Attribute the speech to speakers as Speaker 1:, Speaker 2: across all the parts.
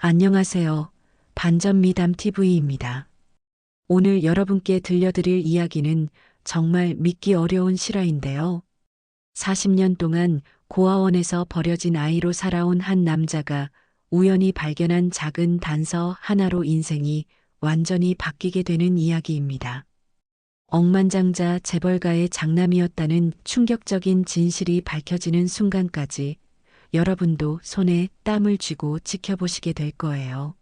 Speaker 1: 안녕하세요. 반전미담 TV입니다. 오늘 여러분께 들려드릴 이야기는 정말 믿기 어려운 실화인데요. 40년 동안 고아원에서 버려진 아이로 살아온 한 남자가 우연히 발견한 작은 단서 하나로 인생이 완전히 바뀌게 되는 이야기입니다. 억만장자 재벌가의 장남이었다는 충격적인 진실이 밝혀지는 순간까지 여러분도 손에 땀을 쥐고 지켜보시게 될 거예요.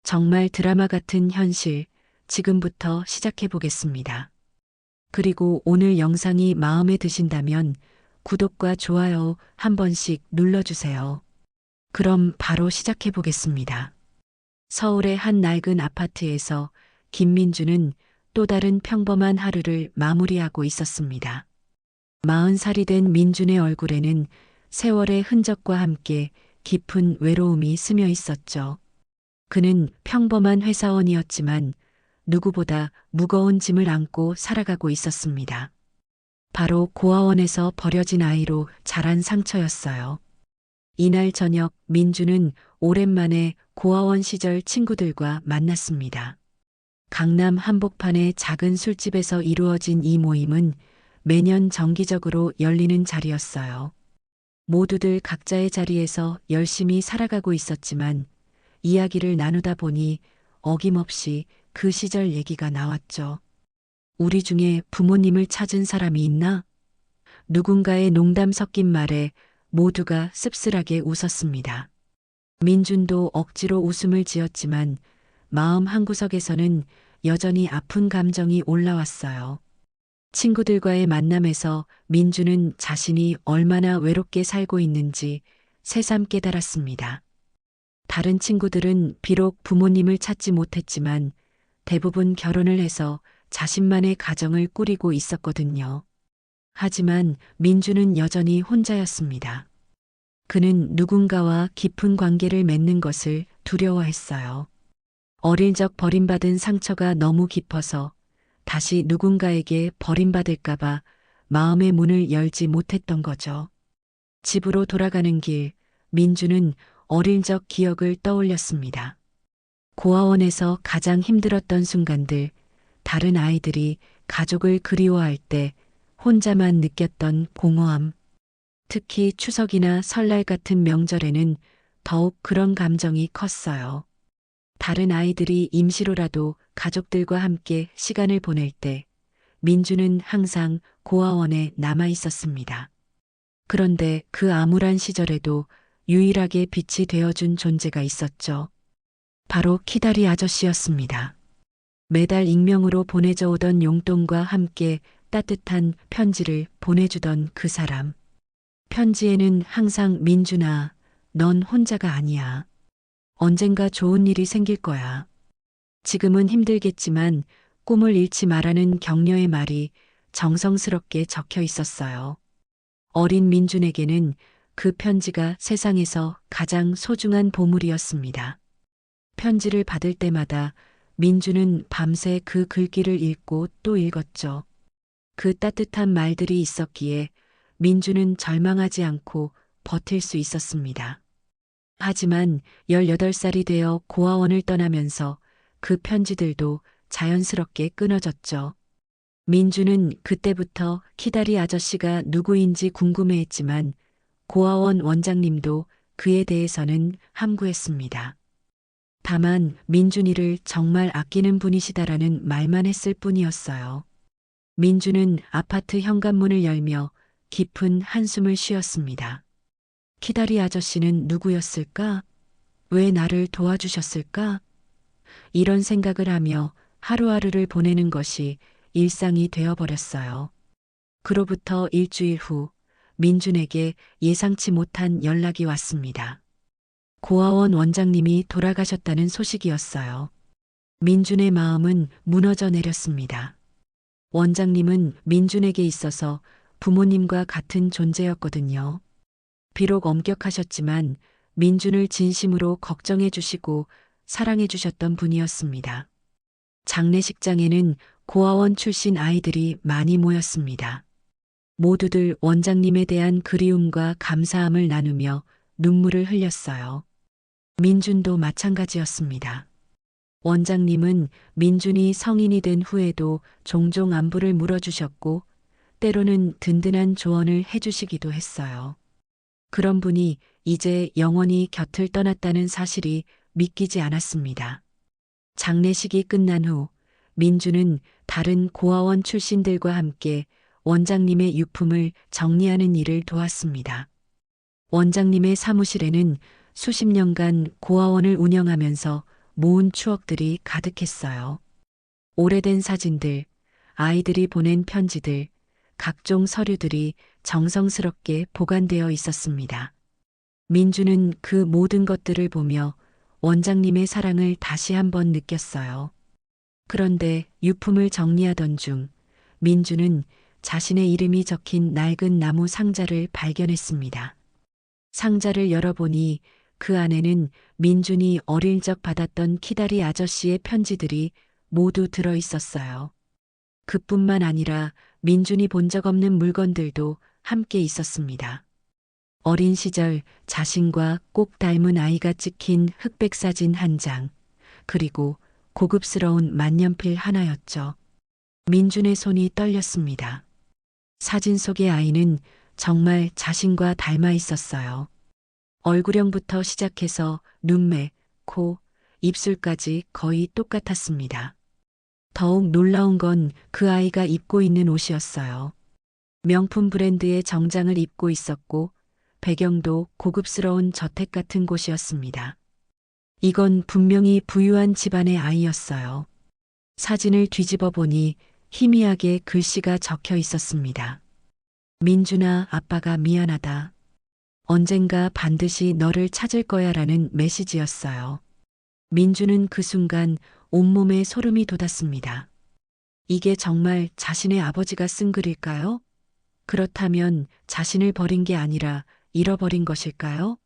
Speaker 1: 정말 드라마 같은 현실, 지금부터 시작해 보겠습니다. 그리고 오늘 영상이 마음에 드신다면 구독과 좋아요 한 번씩 눌러주세요. 그럼 바로 시작해 보겠습니다. 서울의 한 낡은 아파트에서 김민주는 또 다른 평범한 하루를 마무리하고 있었습니다. 40살이 된 민준의 얼굴에는 세월의 흔적과 함께 깊은 외로움이 스며 있었죠. 그는 평범한 회사원이었지만 누구보다 무거운 짐을 안고 살아가고 있었습니다. 바로 고아원에서 버려진 아이로 자란 상처였어요. 이날 저녁 민주는 오랜만에 고아원 시절 친구들과 만났습니다. 강남 한복판의 작은 술집에서 이루어진 이 모임은 매년 정기적으로 열리는 자리였어요. 모두들 각자의 자리에서 열심히 살아가고 있었지만 이야기를 나누다 보니 어김없이 그 시절 얘기가 나왔죠. 우리 중에 부모님을 찾은 사람이 있나? 누군가의 농담 섞인 말에 모두가 씁쓸하게 웃었습니다. 민준도 억지로 웃음을 지었지만 마음 한구석에서는 여전히 아픈 감정이 올라왔어요. 친구들과의 만남에서 민주는 자신이 얼마나 외롭게 살고 있는지 새삼 깨달았습니다. 다른 친구들은 비록 부모님을 찾지 못했지만 대부분 결혼을 해서 자신만의 가정을 꾸리고 있었거든요. 하지만 민주는 여전히 혼자였습니다. 그는 누군가와 깊은 관계를 맺는 것을 두려워했어요. 어릴 적 버림받은 상처가 너무 깊어서 다시 누군가에게 버림받을까봐 마음의 문을 열지 못했던 거죠. 집으로 돌아가는 길, 민주는 어릴 적 기억을 떠올렸습니다. 고아원에서 가장 힘들었던 순간들, 다른 아이들이 가족을 그리워할 때 혼자만 느꼈던 공허함. 특히 추석이나 설날 같은 명절에는 더욱 그런 감정이 컸어요. 다른 아이들이 임시로라도 가족들과 함께 시간을 보낼 때 민주는 항상 고아원에 남아 있었습니다. 그런데 그 암울한 시절에도 유일하게 빛이 되어준 존재가 있었죠. 바로 키다리 아저씨였습니다. 매달 익명으로 보내져 오던 용돈과 함께 따뜻한 편지를 보내주던 그 사람. 편지에는 항상 민준아, 넌 혼자가 아니야. 언젠가 좋은 일이 생길 거야. 지금은 힘들겠지만 꿈을 잃지 말라는 격려의 말이 정성스럽게 적혀 있었어요. 어린 민준에게는 그 편지가 세상에서 가장 소중한 보물이었습니다. 편지를 받을 때마다 민준은 밤새 그 글귀를 읽고 또 읽었죠. 그 따뜻한 말들이 있었기에 민준은 절망하지 않고 버틸 수 있었습니다. 하지만 18살이 되어 고아원을 떠나면서 그 편지들도 자연스럽게 끊어졌죠. 민주는 그때부터 키다리 아저씨가 누구인지 궁금해했지만 고아원 원장님도 그에 대해서는 함구했습니다. 다만 민준이를 정말 아끼는 분이시다라는 말만 했을 뿐이었어요. 민주는 아파트 현관문을 열며 깊은 한숨을 쉬었습니다. 키다리 아저씨는 누구였을까? 왜 나를 도와주셨을까? 이런 생각을 하며 하루하루를 보내는 것이 일상이 되어버렸어요. 그로부터 일주일 후 민준에게 예상치 못한 연락이 왔습니다. 고아원 원장님이 돌아가셨다는 소식이었어요. 민준의 마음은 무너져 내렸습니다. 원장님은 민준에게 있어서 부모님과 같은 존재였거든요. 비록 엄격하셨지만 민준을 진심으로 걱정해 주시고 사랑해 주셨던 분이었습니다. 장례식장에는 고아원 출신 아이들이 많이 모였습니다. 모두들 원장님에 대한 그리움과 감사함을 나누며 눈물을 흘렸어요. 민준도 마찬가지였습니다. 원장님은 민준이 성인이 된 후에도 종종 안부를 물어주셨고 때로는 든든한 조언을 해주시기도 했어요. 그런 분이 이제 영원히 곁을 떠났다는 사실이 믿기지 않았습니다. 장례식이 끝난 후 민주는 다른 고아원 출신들과 함께 원장님의 유품을 정리하는 일을 도왔습니다. 원장님의 사무실에는 수십 년간 고아원을 운영하면서 모은 추억들이 가득했어요. 오래된 사진들, 아이들이 보낸 편지들, 각종 서류들이 정성스럽게 보관되어 있었습니다. 민주는 그 모든 것들을 보며 원장님의 사랑을 다시 한번 느꼈어요. 그런데 유품을 정리하던 중 민주는 자신의 이름이 적힌 낡은 나무 상자를 발견했습니다. 상자를 열어보니 그 안에는 민준이 어릴 적 받았던 키다리 아저씨의 편지들이 모두 들어 있었어요. 그뿐만 아니라 민준이 본 적 없는 물건들도 함께 있었습니다. 어린 시절 자신과 꼭 닮은 아이가 찍힌 흑백 사진 한 장, 그리고 고급스러운 만년필 하나였죠. 민준의 손이 떨렸습니다. 사진 속의 아이는 정말 자신과 닮아 있었어요. 얼굴형부터 시작해서 눈매, 코, 입술까지 거의 똑같았습니다. 더욱 놀라운 건 그 아이가 입고 있는 옷이었어요. 명품 브랜드의 정장을 입고 있었고 배경도 고급스러운 저택 같은 곳이었습니다. 이건 분명히 부유한 집안의 아이였어요. 사진을 뒤집어 보니 희미하게 글씨가 적혀 있었습니다. 민준아, 아빠가 미안하다. 언젠가 반드시 너를 찾을 거야 라는 메시지였어요. 민준은 그 순간 온몸에 소름이 돋았습니다. 이게 정말 자신의 아버지가 쓴 글일까요? 그렇다면 자신을 버린 게 아니라 잃어버린 것일까요?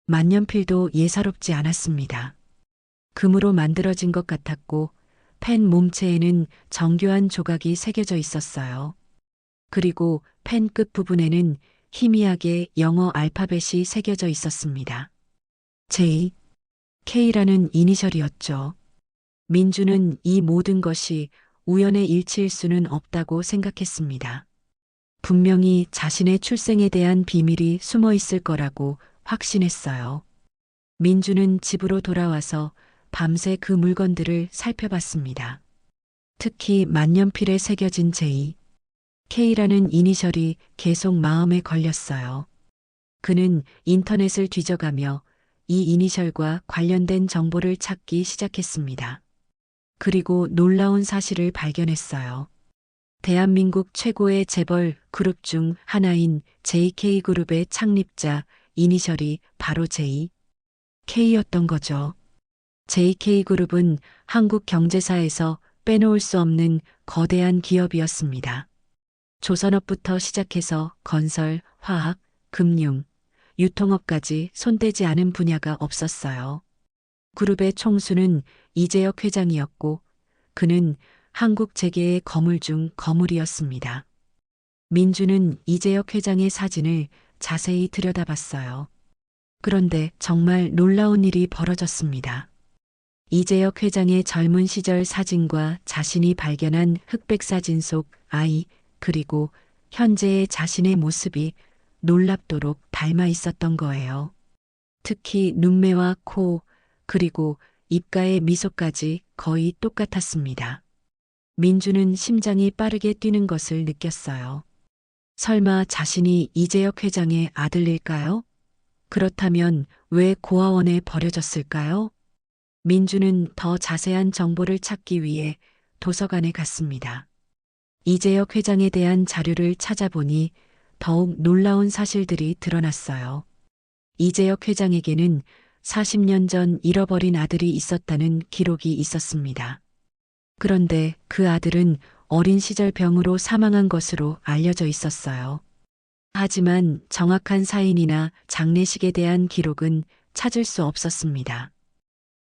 Speaker 1: 만년필도 예사롭지 않았습니다. 금으로 만들어진 것 같았고 펜 몸체에는 정교한 조각이 새겨져 있었어요. 그리고 펜 끝 부분에는 희미하게 영어 알파벳이 새겨져 있었습니다. J, K라는 이니셜이었죠. 민주는 이 모든 것이 우연의 일치일 수는 없다고 생각했습니다. 분명히 자신의 출생에 대한 비밀이 숨어 있을 거라고 확신했어요. 민주는 집으로 돌아와서 밤새 그 물건들을 살펴봤습니다. 특히 만년필에 새겨진 J, K라는 이니셜이 계속 마음에 걸렸어요. 그는 인터넷을 뒤져가며 이 이니셜과 관련된 정보를 찾기 시작했습니다. 그리고 놀라운 사실을 발견했어요. 대한민국 최고의 재벌 그룹 중 하나인 JK그룹의 창립자 이니셜이 바로 J, K였던 거죠. JK그룹은 한국 경제사에서 빼놓을 수 없는 거대한 기업이었습니다. 조선업부터 시작해서 건설, 화학, 금융, 유통업까지 손대지 않은 분야가 없었어요. 그룹의 총수는 이재혁 회장이었고 그는 한국 재계의 거물 중 거물이었습니다. 민주는 이재혁 회장의 사진을 자세히 들여다봤어요. 그런데 정말 놀라운 일이 벌어졌습니다. 이재혁 회장의 젊은 시절 사진과 자신이 발견한 흑백 사진 속 아이, 그리고 현재의 자신의 모습이 놀랍도록 닮아 있었던 거예요. 특히 눈매와 코, 그리고 입가의 미소까지 거의 똑같았습니다. 민주는 심장이 빠르게 뛰는 것을 느꼈어요. 설마 자신이 이재혁 회장의 아들일까요? 그렇다면 왜 고아원에 버려졌을까요? 민주는 더 자세한 정보를 찾기 위해 도서관에 갔습니다. 이재혁 회장에 대한 자료를 찾아보니 더욱 놀라운 사실들이 드러났어요. 이재혁 회장에게는 40년 전 잃어버린 아들이 있었다는 기록이 있었습니다. 그런데 그 아들은 어린 시절 병으로 사망한 것으로 알려져 있었어요. 하지만 정확한 사인이나 장례식에 대한 기록은 찾을 수 없었습니다.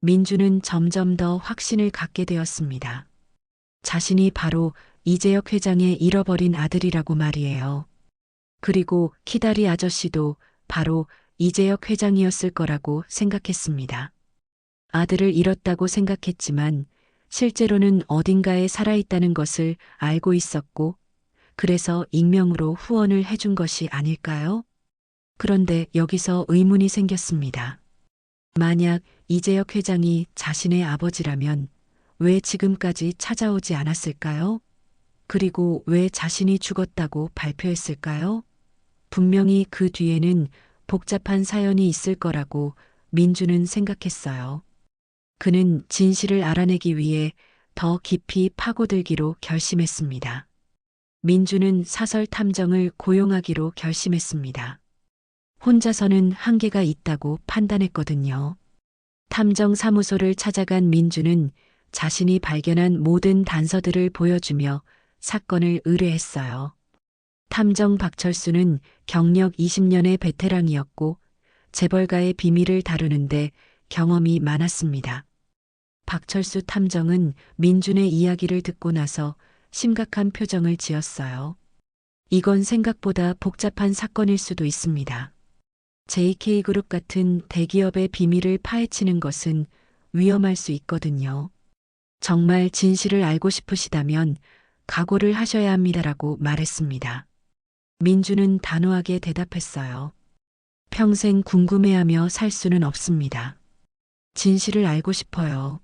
Speaker 1: 민주는 점점 더 확신을 갖게 되었습니다. 자신이 바로 이재혁 회장의 잃어버린 아들이라고 말이에요. 그리고 키다리 아저씨도 바로 이재혁 회장이었을 거라고 생각했습니다. 아들을 잃었다고 생각했지만 실제로는 어딘가에 살아있다는 것을 알고 있었고, 그래서 익명으로 후원을 해준 것이 아닐까요? 그런데 여기서 의문이 생겼습니다. 만약 이재혁 회장이 자신의 아버지라면 왜 지금까지 찾아오지 않았을까요? 그리고 왜 자신이 죽었다고 발표했을까요? 분명히 그 뒤에는 복잡한 사연이 있을 거라고 민주는 생각했어요. 그는 진실을 알아내기 위해 더 깊이 파고들기로 결심했습니다. 민주는 사설 탐정을 고용하기로 결심했습니다. 혼자서는 한계가 있다고 판단했거든요. 탐정 사무소를 찾아간 민주는 자신이 발견한 모든 단서들을 보여주며 사건을 의뢰했어요. 탐정 박철수는 경력 20년의 베테랑이었고 재벌가의 비밀을 다루는데 경험이 많았습니다. 박철수 탐정은 민준의 이야기를 듣고 나서 심각한 표정을 지었어요. 이건 생각보다 복잡한 사건일 수도 있습니다. JK그룹 같은 대기업의 비밀을 파헤치는 것은 위험할 수 있거든요. 정말 진실을 알고 싶으시다면 각오를 하셔야 합니다라고 말했습니다. 민주는 단호하게 대답했어요. 평생 궁금해하며 살 수는 없습니다. 진실을 알고 싶어요.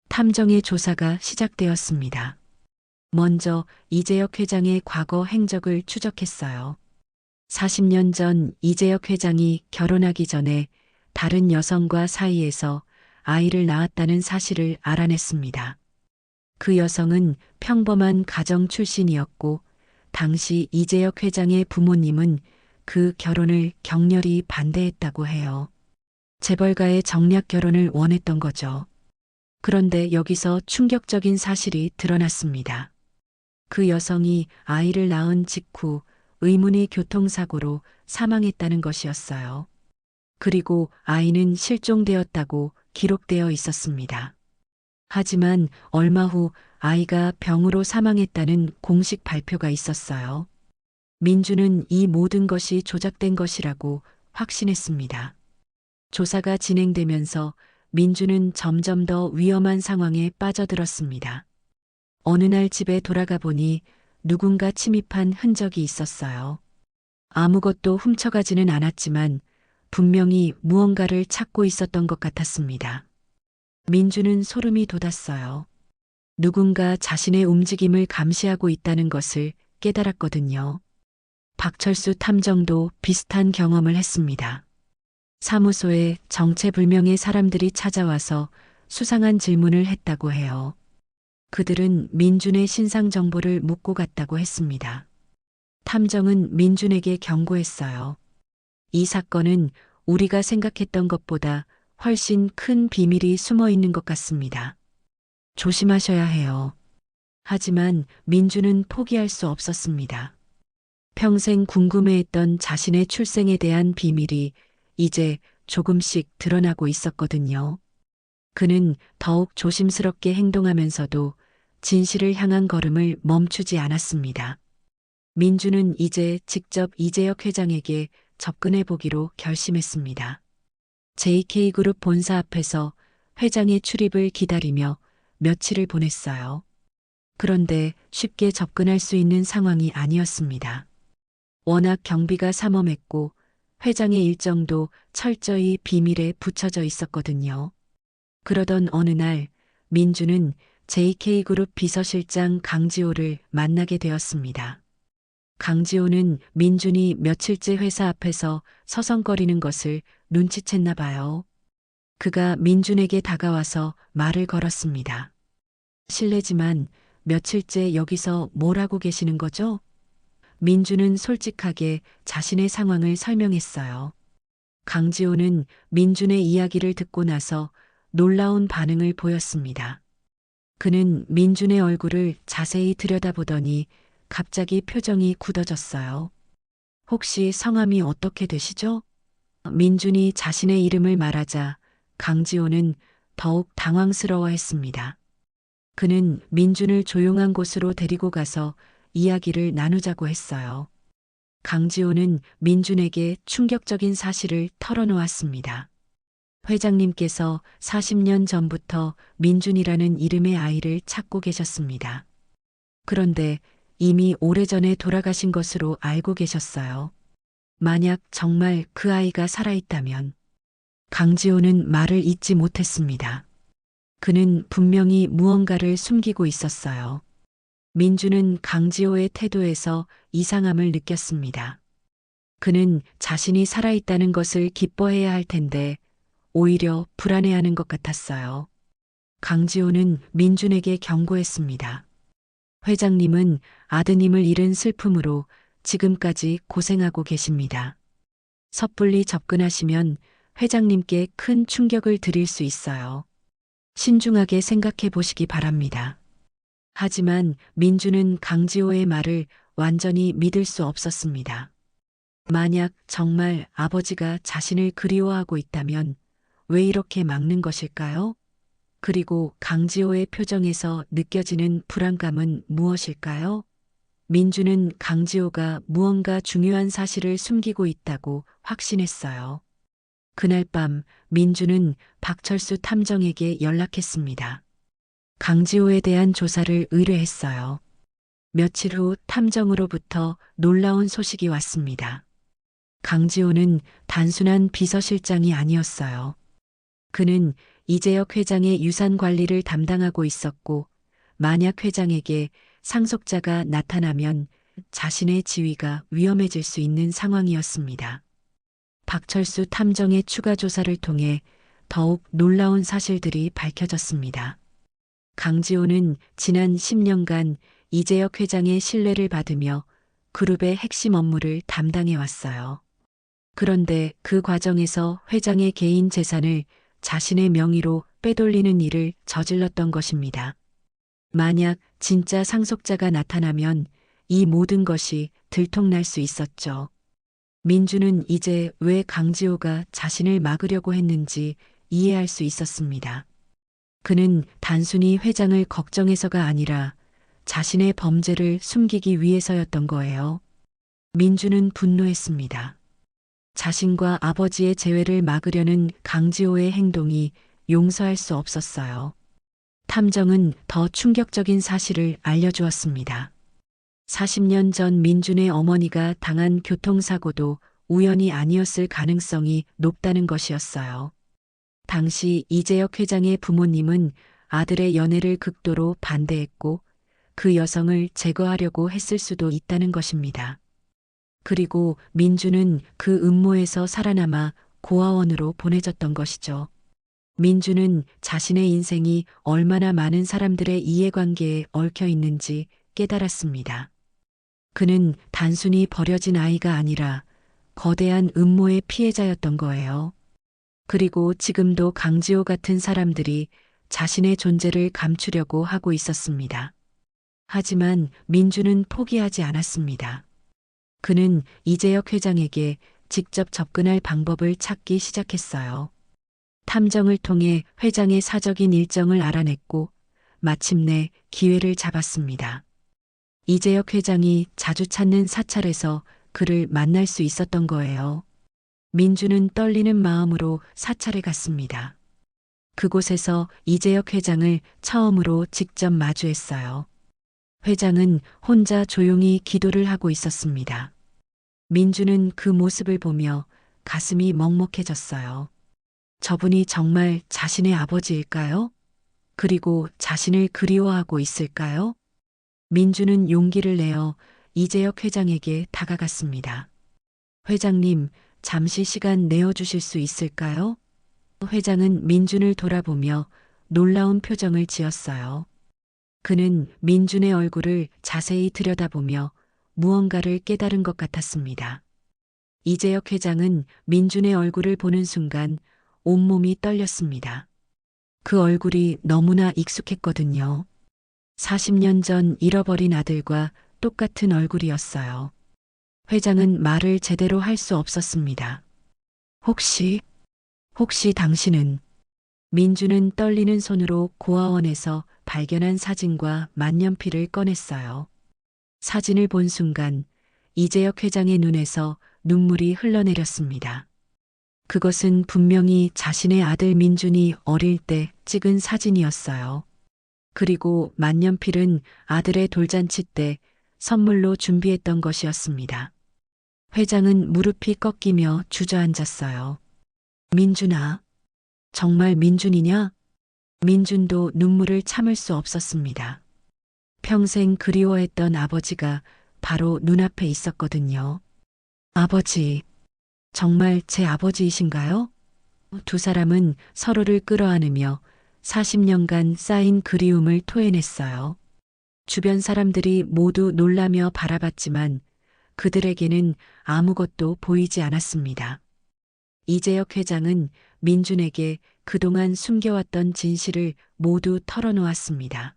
Speaker 1: 탐정의 조사가 시작되었습니다. 먼저 이재혁 회장의 과거 행적을 추적했어요. 40년 전 이재혁 회장이 결혼하기 전에 다른 여성과 사이에서 아이를 낳았다는 사실을 알아냈습니다. 그 여성은 평범한 가정 출신이었고 당시 이재혁 회장의 부모님은 그 결혼을 격렬히 반대했다고 해요. 재벌가의 정략 결혼을 원했던 거죠. 그런데 여기서 충격적인 사실이 드러났습니다. 그 여성이 아이를 낳은 직후 의문의 교통사고로 사망했다는 것이었어요. 그리고 아이는 실종되었다고 기록되어 있었습니다. 하지만 얼마 후 아이가 병으로 사망했다는 공식 발표가 있었어요. 민주는 이 모든 것이 조작된 것이라고 확신했습니다. 조사가 진행되면서 민주는 점점 더 위험한 상황에 빠져들었습니다. 어느 날 집에 돌아가 보니 누군가 침입한 흔적이 있었어요. 아무것도 훔쳐가지는 않았지만 분명히 무언가를 찾고 있었던 것 같았습니다. 민주는 소름이 돋았어요. 누군가 자신의 움직임을 감시하고 있다는 것을 깨달았거든요. 박철수 탐정도 비슷한 경험을 했습니다. 사무소에 정체불명의 사람들이 찾아와서 수상한 질문을 했다고 해요. 그들은 민준의 신상 정보를 묻고 갔다고 했습니다. 탐정은 민준에게 경고했어요. 이 사건은 우리가 생각했던 것보다 훨씬 큰 비밀이 숨어 있는 것 같습니다. 조심하셔야 해요. 하지만 민준은 포기할 수 없었습니다. 평생 궁금해했던 자신의 출생에 대한 비밀이 이제 조금씩 드러나고 있었거든요. 그는 더욱 조심스럽게 행동하면서도 진실을 향한 걸음을 멈추지 않았습니다. 민주는 이제 직접 이재혁 회장에게 접근해 보기로 결심했습니다. JK그룹 본사 앞에서 회장의 출입을 기다리며 며칠을 보냈어요. 그런데 쉽게 접근할 수 있는 상황이 아니었습니다. 워낙 경비가 삼엄했고 회장의 일정도 철저히 비밀에 붙여져 있었거든요. 그러던 어느 날 민주는 JK그룹 비서실장 강지호를 만나게 되었습니다. 강지호는 민준이 며칠째 회사 앞에서 서성거리는 것을 눈치챘나 봐요. 그가 민준에게 다가와서 말을 걸었습니다. 실례지만 며칠째 여기서 뭘 하고 계시는 거죠? 민준은 솔직하게 자신의 상황을 설명했어요. 강지호는 민준의 이야기를 듣고 나서 놀라운 반응을 보였습니다. 그는 민준의 얼굴을 자세히 들여다보더니 갑자기 표정이 굳어졌어요. 혹시 성함이 어떻게 되시죠? 민준이 자신의 이름을 말하자 강지호는 더욱 당황스러워했습니다. 그는 민준을 조용한 곳으로 데리고 가서 이야기를 나누자고 했어요. 강지호는 민준에게 충격적인 사실을 털어놓았습니다. 회장님께서 40년 전부터 민준이라는 이름의 아이를 찾고 계셨습니다. 그런데 이미 오래전에 돌아가신 것으로 알고 계셨어요. 만약 정말 그 아이가 살아있다면 강지호는 말을 잇지 못했습니다. 그는 분명히 무언가를 숨기고 있었어요. 민주는 강지호의 태도에서 이상함을 느꼈습니다. 그는 자신이 살아있다는 것을 기뻐해야 할 텐데 오히려 불안해하는 것 같았어요. 강지호는 민준에게 경고했습니다. 회장님은 아드님을 잃은 슬픔으로 지금까지 고생하고 계십니다. 섣불리 접근하시면 회장님께 큰 충격을 드릴 수 있어요. 신중하게 생각해 보시기 바랍니다. 하지만 민주는 강지호의 말을 완전히 믿을 수 없었습니다. 만약 정말 아버지가 자신을 그리워하고 있다면 왜 이렇게 막는 것일까요? 그리고 강지호의 표정에서 느껴지는 불안감은 무엇일까요? 민주는 강지호가 무언가 중요한 사실을 숨기고 있다고 확신했어요. 그날 밤 민주는 박철수 탐정에게 연락했습니다. 강지호에 대한 조사를 의뢰했어요. 며칠 후 탐정으로부터 놀라운 소식이 왔습니다. 강지호는 단순한 비서실장이 아니었어요. 그는 이재혁 회장의 유산 관리를 담당하고 있었고, 만약 회장에게 상속자가 나타나면 자신의 지위가 위험해질 수 있는 상황이었습니다. 박철수 탐정의 추가 조사를 통해 더욱 놀라운 사실들이 밝혀졌습니다. 강지호는 지난 10년간 이재혁 회장의 신뢰를 받으며 그룹의 핵심 업무를 담당해 왔어요. 그런데 그 과정에서 회장의 개인 재산을 자신의 명의로 빼돌리는 일을 저질렀던 것입니다. 만약 진짜 상속자가 나타나면 이 모든 것이 들통날 수 있었죠. 민주는 이제 왜 강지호가 자신을 막으려고 했는지 이해할 수 있었습니다. 그는 단순히 회장을 걱정해서가 아니라 자신의 범죄를 숨기기 위해서였던 거예요. 민주는 분노했습니다. 자신과 아버지의 재회를 막으려는 강지호의 행동이 용서할 수 없었어요. 탐정은 더 충격적인 사실을 알려주었습니다. 40년 전 민준의 어머니가 당한 교통사고도 우연이 아니었을 가능성이 높다는 것이었어요. 당시 이재혁 회장의 부모님은 아들의 연애를 극도로 반대했고 그 여성을 제거하려고 했을 수도 있다는 것입니다. 그리고 민주는 그 음모에서 살아남아 고아원으로 보내졌던 것이죠. 민주는 자신의 인생이 얼마나 많은 사람들의 이해관계에 얽혀 있는지 깨달았습니다. 그는 단순히 버려진 아이가 아니라 거대한 음모의 피해자였던 거예요. 그리고 지금도 강지호 같은 사람들이 자신의 존재를 감추려고 하고 있었습니다. 하지만 민주는 포기하지 않았습니다. 그는 이재혁 회장에게 직접 접근할 방법을 찾기 시작했어요. 탐정을 통해 회장의 사적인 일정을 알아냈고 마침내 기회를 잡았습니다. 이재혁 회장이 자주 찾는 사찰에서 그를 만날 수 있었던 거예요. 민주는 떨리는 마음으로 사찰에 갔습니다. 그곳에서 이재혁 회장을 처음으로 직접 마주했어요. 회장은 혼자 조용히 기도를 하고 있었습니다. 민주는 그 모습을 보며 가슴이 먹먹해졌어요. 저분이 정말 자신의 아버지일까요? 그리고 자신을 그리워하고 있을까요? 민주는 용기를 내어 이재혁 회장에게 다가갔습니다. 회장님, 잠시 시간 내어주실 수 있을까요? 회장은 민준을 돌아보며 놀라운 표정을 지었어요. 그는 민준의 얼굴을 자세히 들여다보며 무언가를 깨달은 것 같았습니다. 이재혁 회장은 민준의 얼굴을 보는 순간 온몸이 떨렸습니다. 그 얼굴이 너무나 익숙했거든요. 40년 전 잃어버린 아들과 똑같은 얼굴이었어요. 회장은 말을 제대로 할 수 없었습니다. 혹시 당신은? 민주는 떨리는 손으로 고아원에서 발견한 사진과 만년필을 꺼냈어요. 사진을 본 순간 이재혁 회장의 눈에서 눈물이 흘러내렸습니다. 그것은 분명히 자신의 아들 민준이 어릴 때 찍은 사진이었어요. 그리고 만년필은 아들의 돌잔치 때 선물로 준비했던 것이었습니다. 회장은 무릎이 꺾이며 주저앉았어요. 민준아, 정말 민준이냐? 민준도 눈물을 참을 수 없었습니다. 평생 그리워했던 아버지가 바로 눈앞에 있었거든요. 아버지, 정말 제 아버지이신가요? 두 사람은 서로를 끌어안으며 40년간 쌓인 그리움을 토해냈어요. 주변 사람들이 모두 놀라며 바라봤지만 그들에게는 아무것도 보이지 않았습니다. 이재혁 회장은 민준에게 그동안 숨겨왔던 진실을 모두 털어놓았습니다.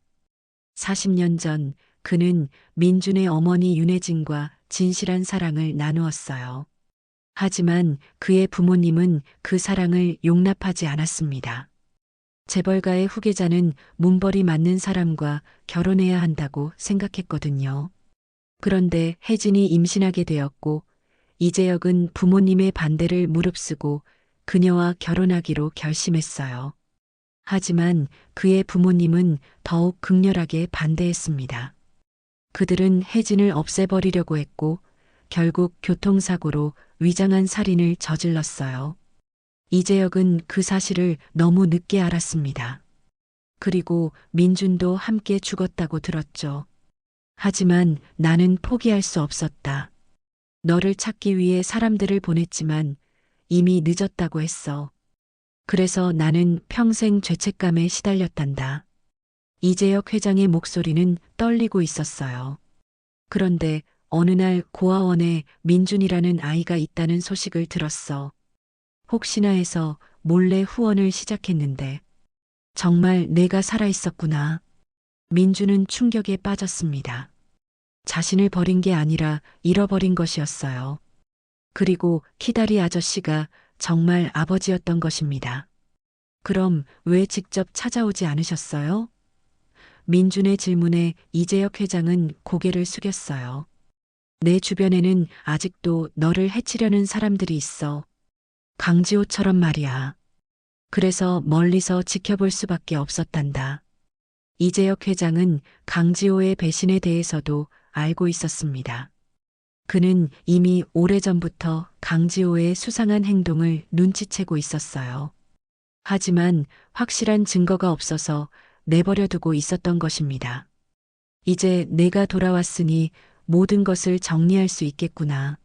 Speaker 1: 40년 전 그는 민준의 어머니 윤혜진과 진실한 사랑을 나누었어요. 하지만 그의 부모님은 그 사랑을 용납하지 않았습니다. 재벌가의 후계자는 문벌이 맞는 사람과 결혼해야 한다고 생각했거든요. 그런데 혜진이 임신하게 되었고 이재혁은 부모님의 반대를 무릅쓰고 그녀와 결혼하기로 결심했어요. 하지만 그의 부모님은 더욱 극렬하게 반대했습니다. 그들은 혜진을 없애버리려고 했고 결국 교통사고로 위장한 살인을 저질렀어요. 이재혁은 그 사실을 너무 늦게 알았습니다. 그리고 민준도 함께 죽었다고 들었죠. 하지만 나는 포기할 수 없었다. 너를 찾기 위해 사람들을 보냈지만 이미 늦었다고 했어. 그래서 나는 평생 죄책감에 시달렸단다. 이재혁 회장의 목소리는 떨리고 있었어요. 그런데 어느 날 고아원에 민준이라는 아이가 있다는 소식을 들었어. 혹시나 해서 몰래 후원을 시작했는데 정말 내가 살아있었구나. 민준은 충격에 빠졌습니다. 자신을 버린 게 아니라 잃어버린 것이었어요. 그리고 키다리 아저씨가 정말 아버지였던 것입니다. 그럼 왜 직접 찾아오지 않으셨어요? 민준의 질문에 이재혁 회장은 고개를 숙였어요. 내 주변에는 아직도 너를 해치려는 사람들이 있어. 강지호처럼 말이야. 그래서 멀리서 지켜볼 수밖에 없었단다. 이재혁 회장은 강지호의 배신에 대해서도 알고 있었습니다. 그는 이미 오래전부터 강지호의 수상한 행동을 눈치채고 있었어요. 하지만 확실한 증거가 없어서 내버려두고 있었던 것입니다. 이제 내가 돌아왔으니 모든 것을 정리할 수 있겠구나.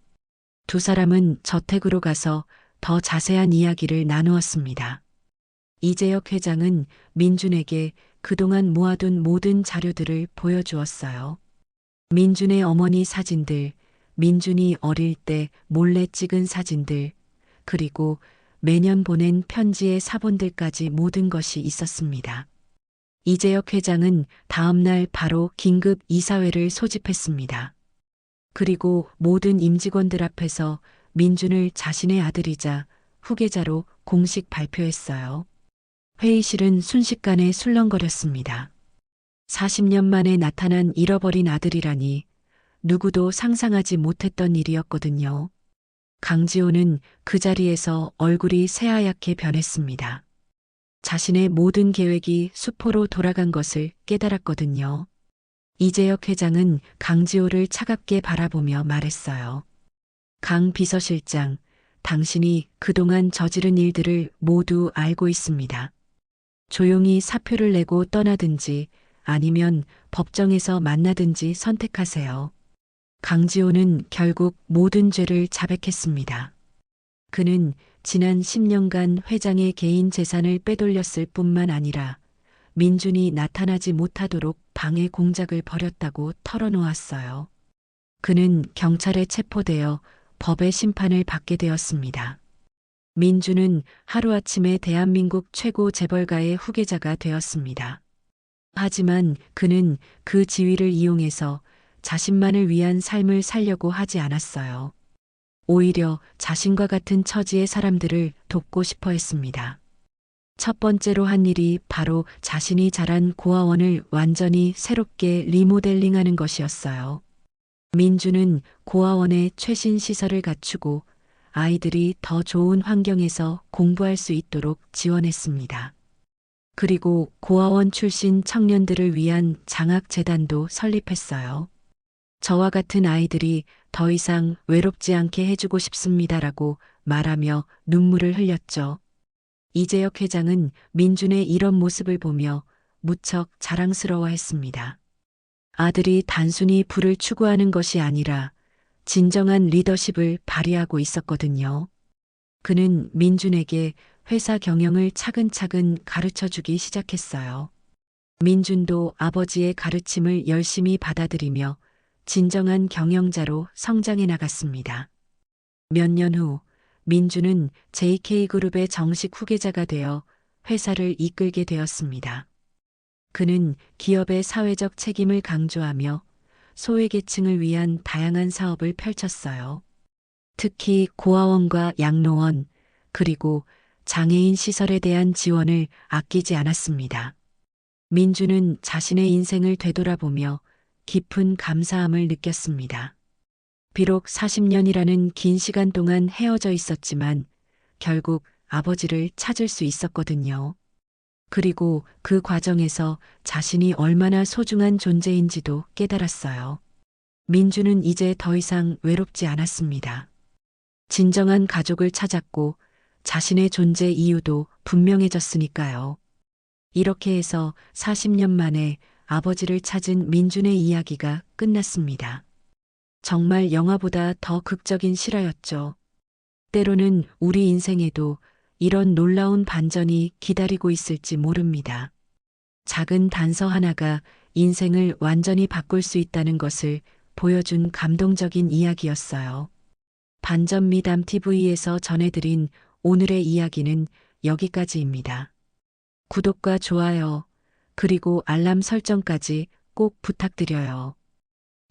Speaker 1: 두 사람은 저택으로 가서 더 자세한 이야기를 나누었습니다. 이재혁 회장은 민준에게 그동안 모아둔 모든 자료들을 보여주었어요. 민준의 어머니 사진들, 민준이 어릴 때 몰래 찍은 사진들, 그리고 매년 보낸 편지의 사본들까지 모든 것이 있었습니다. 이재혁 회장은 다음날 바로 긴급 이사회를 소집했습니다. 그리고 모든 임직원들 앞에서 민준을 자신의 아들이자 후계자로 공식 발표했어요. 회의실은 순식간에 술렁거렸습니다. 40년 만에 나타난 잃어버린 아들이라니 누구도 상상하지 못했던 일이었거든요. 강지호는 그 자리에서 얼굴이 새하얗게 변했습니다. 자신의 모든 계획이 수포로 돌아간 것을 깨달았거든요. 이재혁 회장은 강지호를 차갑게 바라보며 말했어요. 강 비서실장, 당신이 그동안 저지른 일들을 모두 알고 있습니다. 조용히 사표를 내고 떠나든지 아니면 법정에서 만나든지 선택하세요. 강지호는 결국 모든 죄를 자백했습니다. 그는 지난 10년간 회장의 개인 재산을 빼돌렸을 뿐만 아니라 민준이 나타나지 못하도록 방해 공작을 벌였다고 털어놓았어요. 그는 경찰에 체포되어 법의 심판을 받게 되었습니다. 민준은 하루아침에 대한민국 최고 재벌가의 후계자가 되었습니다. 하지만 그는 그 지위를 이용해서 자신만을 위한 삶을 살려고 하지 않았어요. 오히려 자신과 같은 처지의 사람들을 돕고 싶어 했습니다. 첫 번째로 한 일이 바로 자신이 자란 고아원을 완전히 새롭게 리모델링하는 것이었어요. 민주는 고아원에 최신 시설을 갖추고 아이들이 더 좋은 환경에서 공부할 수 있도록 지원했습니다. 그리고 고아원 출신 청년들을 위한 장학재단도 설립했어요. 저와 같은 아이들이 더 이상 외롭지 않게 해주고 싶습니다라고 말하며 눈물을 흘렸죠. 이재혁 회장은 민준의 이런 모습을 보며 무척 자랑스러워했습니다. 아들이 단순히 부를 추구하는 것이 아니라 진정한 리더십을 발휘하고 있었거든요. 그는 민준에게 회사 경영을 차근차근 가르쳐 주기 시작했어요. 민준도 아버지의 가르침을 열심히 받아들이며 진정한 경영자로 성장해 나갔습니다. 몇 년 후 민준은 JK그룹의 정식 후계자가 되어 회사를 이끌게 되었습니다. 그는 기업의 사회적 책임을 강조하며 소외계층을 위한 다양한 사업을 펼쳤어요. 특히 고아원과 양로원, 그리고 장애인 시설에 대한 지원을 아끼지 않았습니다. 민주는 자신의 인생을 되돌아보며 깊은 감사함을 느꼈습니다. 비록 40년이라는 긴 시간 동안 헤어져 있었지만 결국 아버지를 찾을 수 있었거든요. 그리고 그 과정에서 자신이 얼마나 소중한 존재인지도 깨달았어요. 민주는 이제 더 이상 외롭지 않았습니다. 진정한 가족을 찾았고 자신의 존재 이유도 분명해졌으니까요. 이렇게 해서 40년 만에 아버지를 찾은 민준의 이야기가 끝났습니다. 정말 영화보다 더 극적인 실화였죠. 때로는 우리 인생에도 이런 놀라운 반전이 기다리고 있을지 모릅니다. 작은 단서 하나가 인생을 완전히 바꿀 수 있다는 것을 보여준 감동적인 이야기였어요. 반전 미담 TV에서 전해드린 오늘의 이야기는 여기까지입니다. 구독과 좋아요, 그리고 알람 설정까지 꼭 부탁드려요.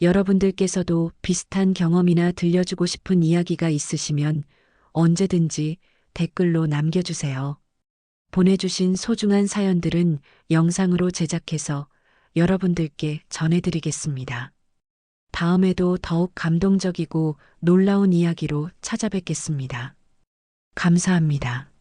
Speaker 1: 여러분들께서도 비슷한 경험이나 들려주고 싶은 이야기가 있으시면 언제든지 댓글로 남겨주세요. 보내주신 소중한 사연들은 영상으로 제작해서 여러분들께 전해드리겠습니다. 다음에도 더욱 감동적이고 놀라운 이야기로 찾아뵙겠습니다. 감사합니다.